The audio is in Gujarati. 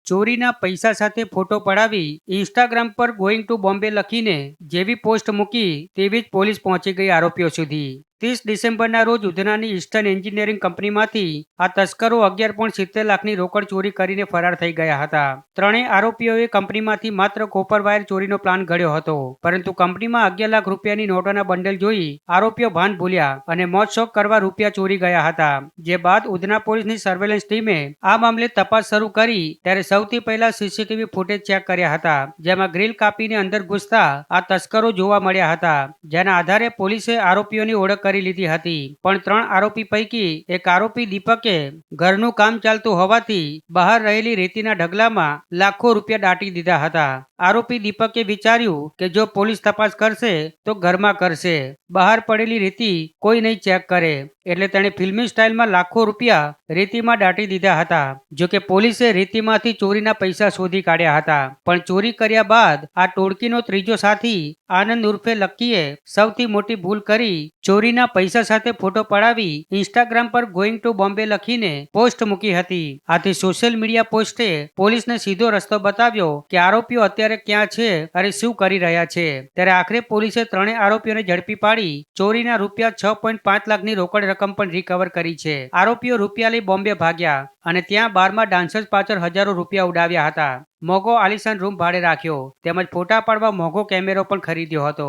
ચોરીના પૈસા સાથે ફોટો પડાવી ઇન્સ્ટાગ્રામ પર ગોઈંગ ટુ બોમ્બે લખીને જેવી પોસ્ટ મૂકી તેવી જ પોલીસ પહોંચી ગઈ આરોપીઓ સુધી। 30 ડિસેમ્બરના રોજ ઉધનાની ઈસ્ટર્ન એન્જિનિયરિંગ કંપનીમાંથી આ તસ્કરો 11.70 લાખની રોકડ ચોરી કરીને ફરાર થઈ ગયા હતા। ત્રણેય આરોપીઓએ કંપનીમાંથી માત્ર કોપર વાયર ચોરીનો પ્લાન ઘડ્યો હતો, પરંતુ કંપનીમાં 11 લાખ રૂપિયાની નોટોના બંડલ જોઈ આરોપીઓ ભાન ભૂલ્યા અને મોજ શોખ કરવા રૂપિયા ચોરી ગયા હતા। જે બાદ ઉધના પોલીસની સર્વેલન્સ ટીમે આ મામલે તપાસ શરૂ કરી ત્યારે સૌથી પહેલા સીસીટીવી ફૂટેજ ચેક કર્યા હતા, જેમાં ગ્રીલ કાપીને અંદર ઘૂસતા આ તસ્કરો જોવા મળ્યા હતા। જેના આધારે પોલીસે આરોપીઓની ઓળખ કરી લીધી હતી, પણ 3 આરોપી પૈકી એક આરોપી દીપકે ઘરનું કામ ચાલતું હોવાથી બહાર રહેલી રેતીના ઢગલામાં લાખો રૂપિયા દાટી દીધા હતા। આરોપી દીપકે વિચાર્યું કે જો પોલીસ તપાસ કરશે તો ઘરમાં કરશે, બહાર પડેલી રેતી કોઈ નહીં ચેક કરે, એટલે તેણે ફિલ્મી સ્ટાઇલમાં લાખો રૂપિયા રેતીમાં દાટી દીધા હતા। જો કે પોલીસે રેતીમાંથી ચોરીના પૈસા શોધી કાઢ્યા હતા, પણ ચોરી કર્યા બાદ આ ટોળકીનો ત્રીજો સાથી આનંદ ઉર્ફે લક્કીએ સૌથી મોટી ભૂલ કરી ચોરીના પૈસા સાથે ફોટો પડાવી ઇન્સ્ટાગ્રામ પર ગોઈંગ ટુ બોમ્બે લખીને પોસ્ટ મૂકી હતી। આથી સોશિયલ મીડિયા પોસ્ટે પોલીસને સીધો રસ્તો બતાવ્યો કે આરોપીઓ અત્યારે ક્યાં છે અને શું કરી રહ્યા છે। ત્યારે આખરે પોલીસે ત્રણેય આરોપીઓને ઝડપી પાડી ચોરીના રૂપિયા 6.5 લાખની રોકડ રકમ પણ રિકવર કરી છે। આરોપીઓ રૂપિયા લઈ બોમ્બે ભાગ્યા અને ત્યાં બારમાં ડાન્સર્સ પાછળ હજારો રૂપિયા ઉડાવ્યા હતા। મોંઘો આલિશાન રૂમ ભાડે રાખ્યો તેમજ ફોટા પાડવા મોંઘો કેમેરો પણ ખરીદ્યો હતો।